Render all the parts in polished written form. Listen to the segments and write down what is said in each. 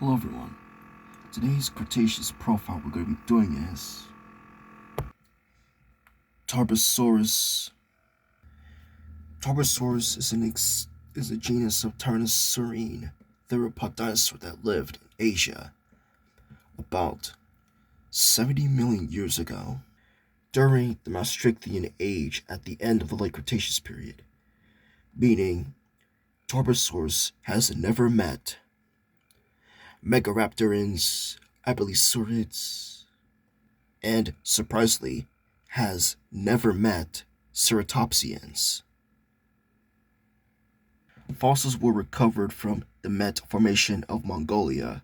Hello everyone. Today's Cretaceous profile we're going to be doing is Tarbosaurus. Tarbosaurus is a genus of Tyrannosaurine theropod dinosaur that lived in Asia about 70 million years ago during the Maastrichtian Age at the end of the Late Cretaceous period, meaning Tarbosaurus has never met Megaraptorans, Abelisaurids, and, surprisingly, has never met ceratopsians. Fossils were recovered from the Met Formation of Mongolia,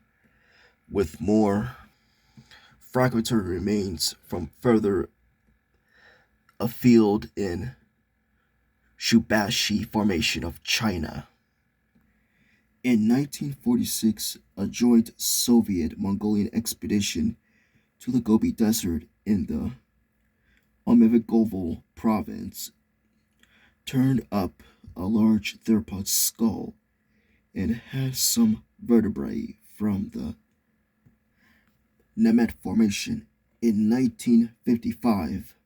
with more fragmentary remains from further afield in Shubashi Formation of China. In 1946, a joint Soviet-Mongolian expedition to the Gobi Desert in the Omevegovo province turned up a large theropod skull and had some vertebrae from the Nemet Formation. In 1955,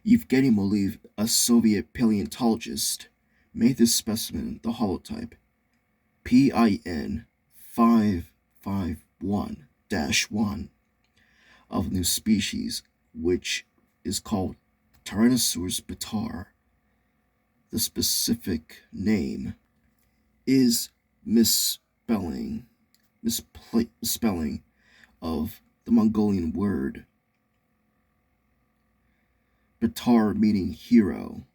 Yevgeny Moliv, a Soviet paleontologist, made this specimen the holotype PIN 551-1 of a new species, which is called Tyrannosaurus bataar. The specific name is misspelling of the Mongolian word Bataar, meaning hero.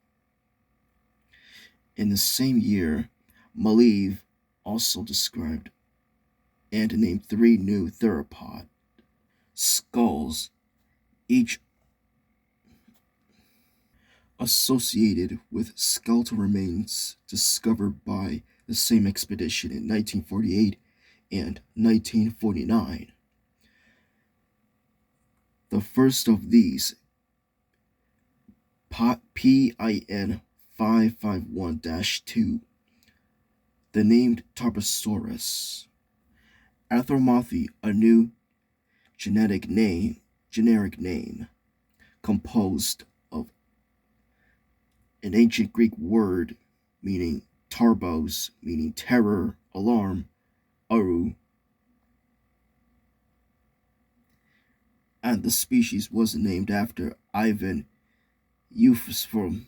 In the same year, Maliv also described and named 3 new theropod skulls, each associated with skeletal remains discovered by the same expedition in 1948 and 1949. The first of these, PIN 551-2, the named Tarbosaurus, Anthropomorphy, a new generic name composed of an ancient Greek word meaning tarbos, meaning terror, alarm, aru, and the species was named after Ivan Yusupov,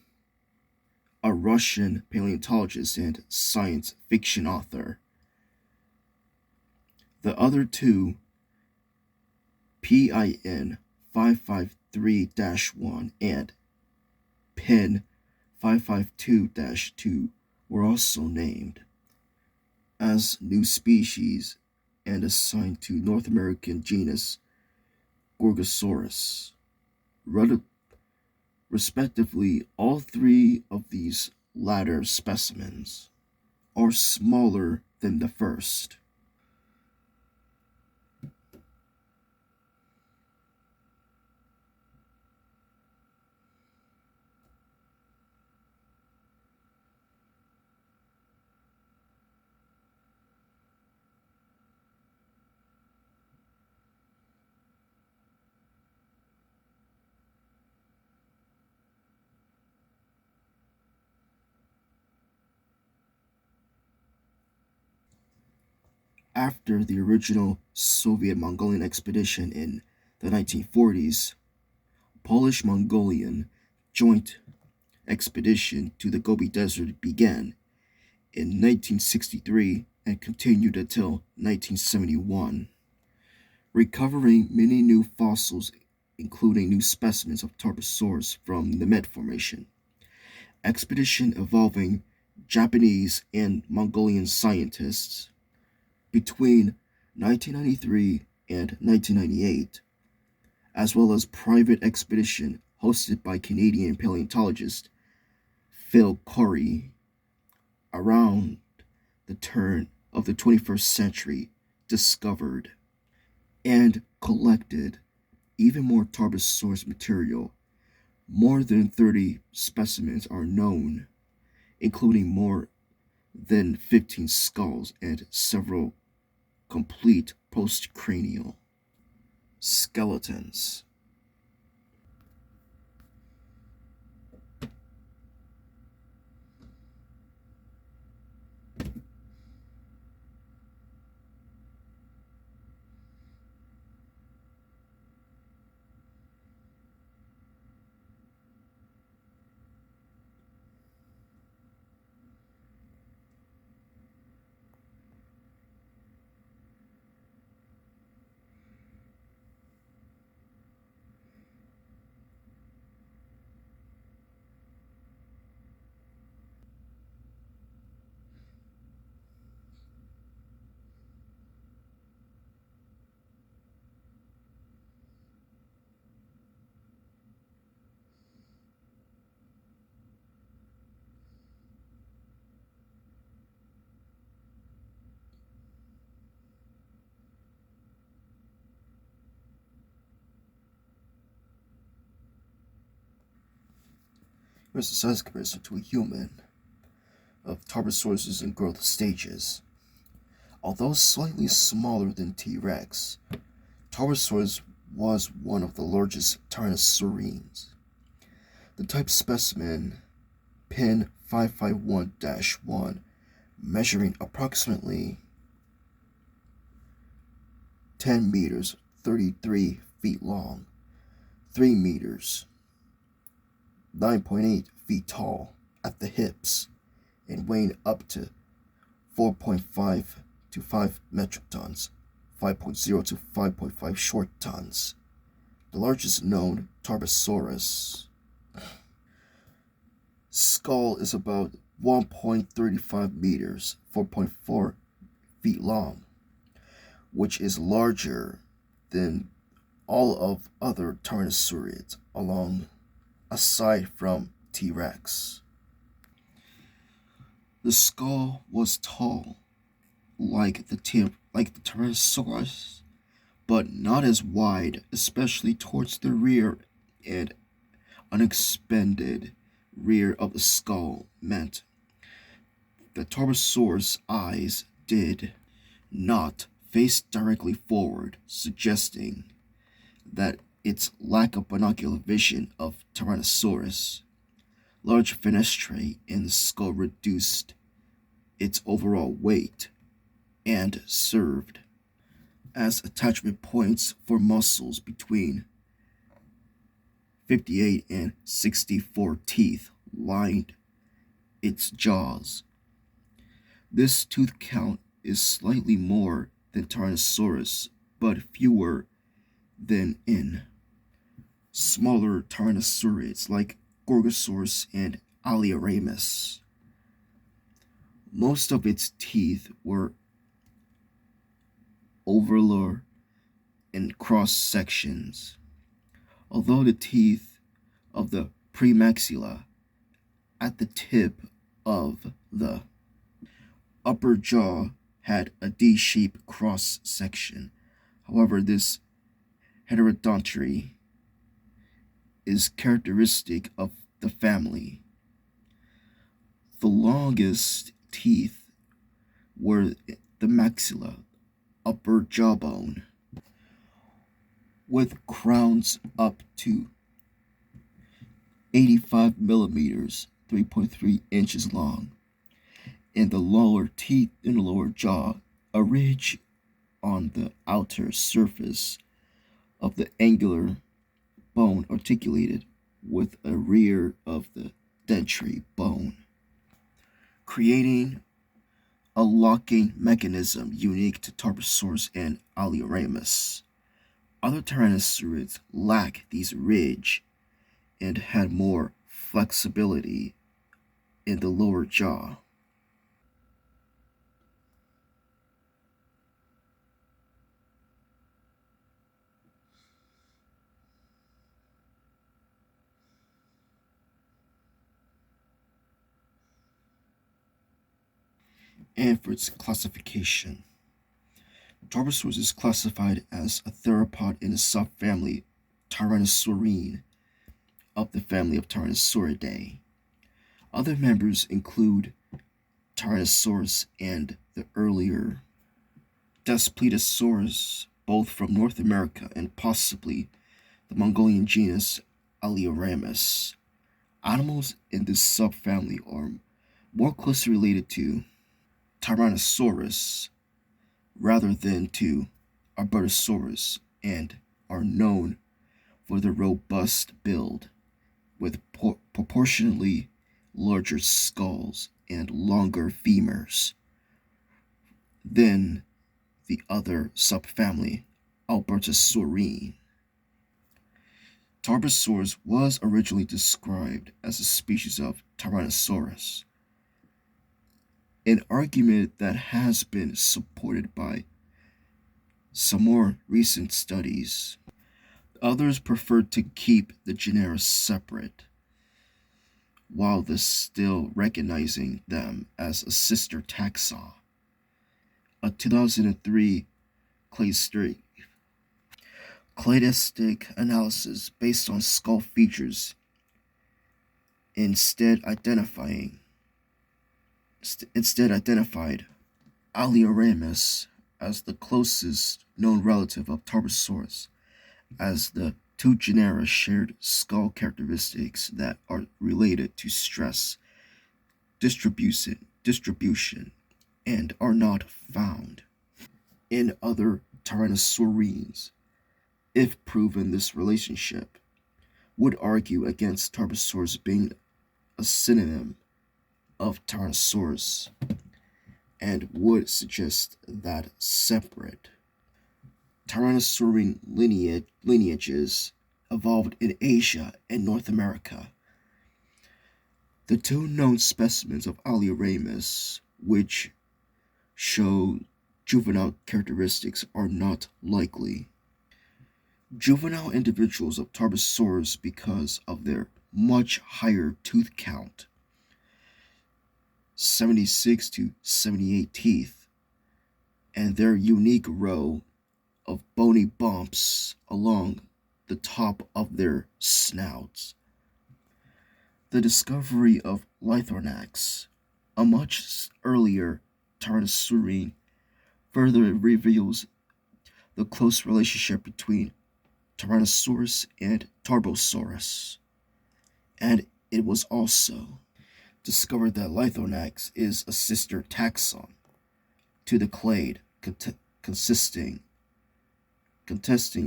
a Russian paleontologist and science fiction author. The other 2, PIN 553-1 and PIN 552-2, were also named as new species and assigned to North American genus Gorgosaurus. Respectively, all 3 of these latter specimens are smaller than the first. After the original Soviet-Mongolian expedition in the 1940s, Polish-Mongolian joint expedition to the Gobi Desert began in 1963 and continued until 1971, recovering many new fossils, including new specimens of Tarbosaurus from the Nemet Formation. Expedition involving Japanese and Mongolian scientists between 1993 and 1998, as well as private expedition hosted by Canadian paleontologist Phil Corey around the turn of the 21st century, discovered and collected even more Tarbosaurus material. More than 30 specimens are known, including more than 15 skulls and several complete postcranial skeletons. Here's the size comparison to a human of Tarbosaurus in growth stages. Although slightly smaller than T. rex, Tarbosaurus was one of the largest tyrannosaurines. The type specimen, Pin 551-1, measuring approximately 10 meters, 33 feet long, 3 meters, 9.8 feet tall at the hips, and weighing up to 4.5 to 5 metric tons, 5.0 to 5.5 short tons. The largest known Tarbosaurus skull is about 1.35 meters, 4.4 feet long, which is larger than all of other tyrannosaurids aside from T. rex. The skull was tall, like the Tyrannosaurus, but not as wide, especially towards the rear and unexpanded rear of the skull meant that Tarbosaurus' eyes did not face directly forward, suggesting that its lack of binocular vision of Tyrannosaurus. Large fenestrae in the skull reduced its overall weight and served as attachment points for muscles between 58 and 64 teeth lined its jaws. This tooth count is slightly more than Tyrannosaurus, but fewer than in smaller tyrannosaurids like Gorgosaurus and Alioramus. Most of its teeth were overlower and cross sections, although the teeth of the premaxilla at the tip of the upper jaw had a D-shaped cross section. However, this heterodontry is characteristic of the family. The longest teeth were the maxilla, upper jawbone, with crowns up to 85 millimeters, 3.3 inches long, and the lower teeth in the lower jaw, a ridge on the outer surface of the angular bone articulated with a rear of the dentary bone, creating a locking mechanism unique to Tarbosaurus and Alioramus. Other tyrannosaurids lack these ridge and had more flexibility in the lower jaw. And for its classification, Tarbosaurus is classified as a theropod in the subfamily Tyrannosaurine of the family of Tyrannosauridae. Other members include Tyrannosaurus and the earlier Daspletosaurus, both from North America and possibly the Mongolian genus Alioramus. Animals in this subfamily are more closely related to Tyrannosaurus rather than to Arbutosaurus and are known for their robust build with proportionally larger skulls and longer femurs than the other subfamily, Albertosaurine. Tarbosaurus was originally described as a species of Tyrannosaurus, an argument that has been supported by some more recent studies. Others preferred to keep the genera separate, while still recognizing them as a sister taxon. A 2003 cladistic analysis based on skull features instead identified Alioramus as the closest known relative of Tarbosaurus, as the two genera shared skull characteristics that are related to stress distribution and are not found in other tyrannosaurines. If proven, this relationship would argue against Tarbosaurus being a synonym of Tyrannosaurus and would suggest that separate Tyrannosaurine lineages evolved in Asia and North America. The two known specimens of Alioramus, which show juvenile characteristics, are not likely. Juvenile individuals of Tarbosaurus, because of their much higher tooth count, 76 to 78 teeth, and their unique row of bony bumps along the top of their snouts. The discovery of Lithornax, a much earlier Tyrannosaurine, further reveals the close relationship between Tyrannosaurus and Tarbosaurus, and it was also discovered that Lithornax is a sister taxon to the clade, contesting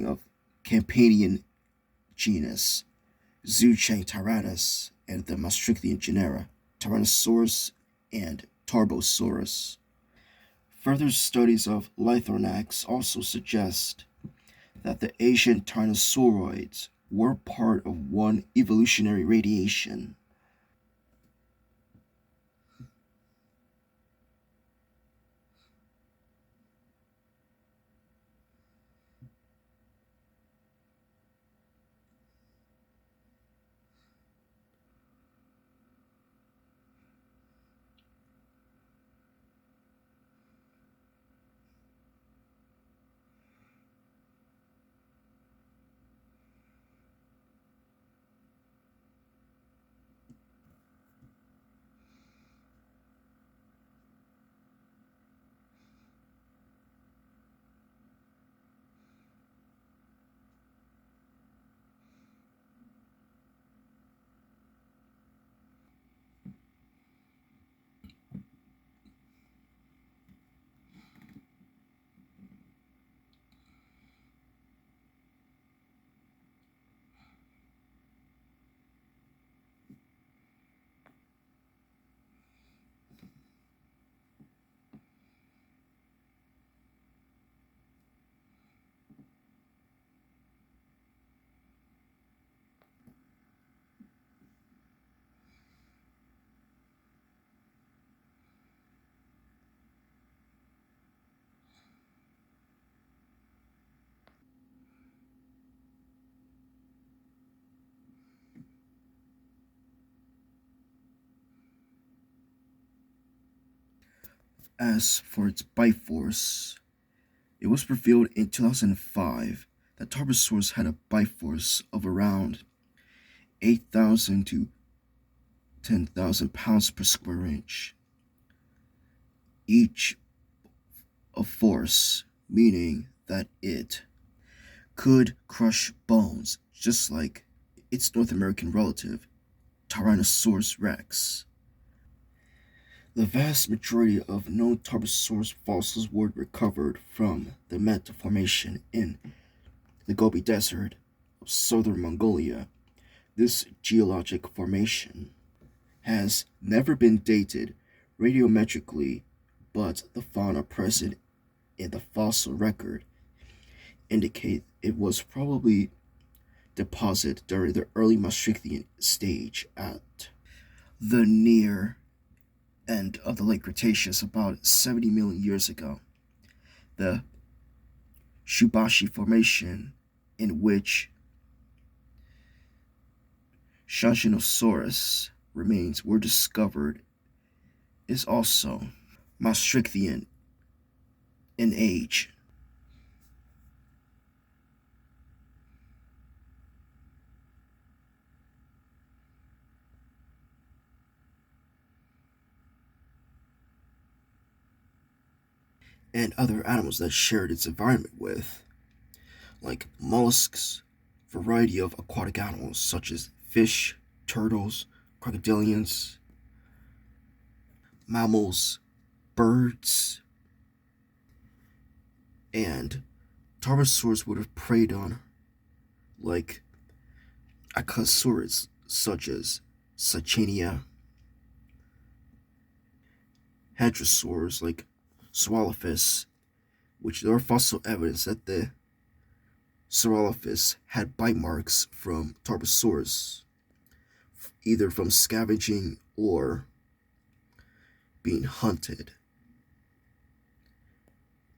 of Campanian genus Zoochang and the Maastrichtian genera Tyrannosaurus and Tarbosaurus. Further studies of Lithornax also suggest that the Asian tyrannosauroids were part of one evolutionary radiation. As for its bite force, it was revealed in 2005 that Tarbosaurus had a bite force of around 8,000 to 10,000 pounds per square inch. Each of force meaning that it could crush bones just like its North American relative, Tyrannosaurus rex. The vast majority of known Tarbosaurus fossils were recovered from the Meta Formation in the Gobi Desert of southern Mongolia. This geologic formation has never been dated radiometrically, but the fauna present in the fossil record indicate it was probably deposited during the early Maastrichtian stage at the near end of the late Cretaceous about 70 million years ago. The Shubashi Formation, in which Shanginosaurus remains were discovered, is also Maastrichtian in age. And other animals that shared its environment with, like mollusks, variety of aquatic animals such as fish, turtles, crocodilians, mammals, birds, and Tarbosaurus would have preyed on, like Acasaurus, such as Sachania, hadrosaurs like Saurolophus, which there are fossil evidence that the Saurolophus had bite marks from Tarbosaurus, either from scavenging or being hunted,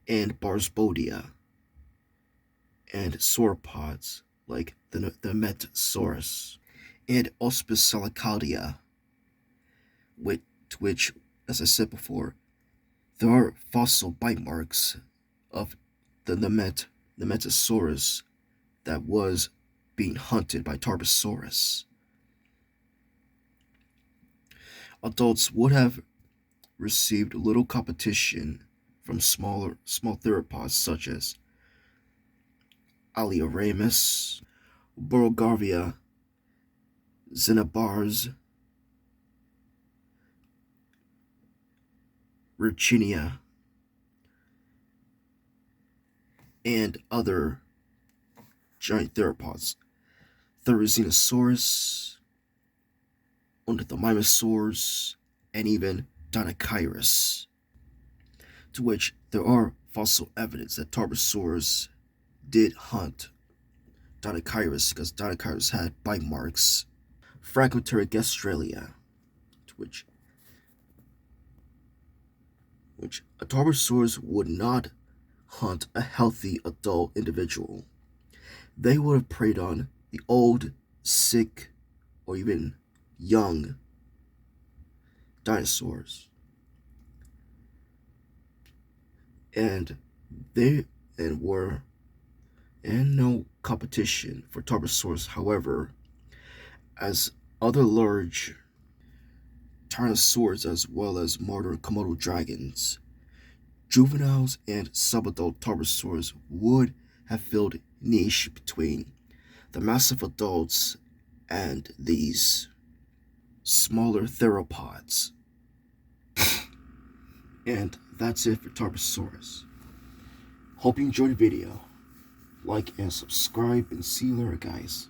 and Barsbodia, and sauropods like the Metasaurus, and Ospicelacadia, which, as I said before, there are fossil bite marks of the Metasaurus that was being hunted by Tarbosaurus. Adults would have received little competition from small theropods such as Alioramus, Borogarvia, Xenobars, Ricinia, and other giant theropods, Therizinosaurus, Ornithomimosaurs, and even Dinochirus, to which there are fossil evidence that Tarbosaurus did hunt Dinochirus because Dinochirus had bite marks. Fragmentary gastralia, to which a Tarbosaurus would not hunt a healthy adult individual. They would have preyed on the old, sick, or even young dinosaurs. And no competition for Tarbosaurus, however, as other large Tyrannosaurs as well as modern Komodo dragons, juveniles and subadult Tarbosaurs would have filled niche between the massive adults and these smaller theropods. And that's it for Tarbosaurus. Hope you enjoyed the video. Like and subscribe, and see you later, guys.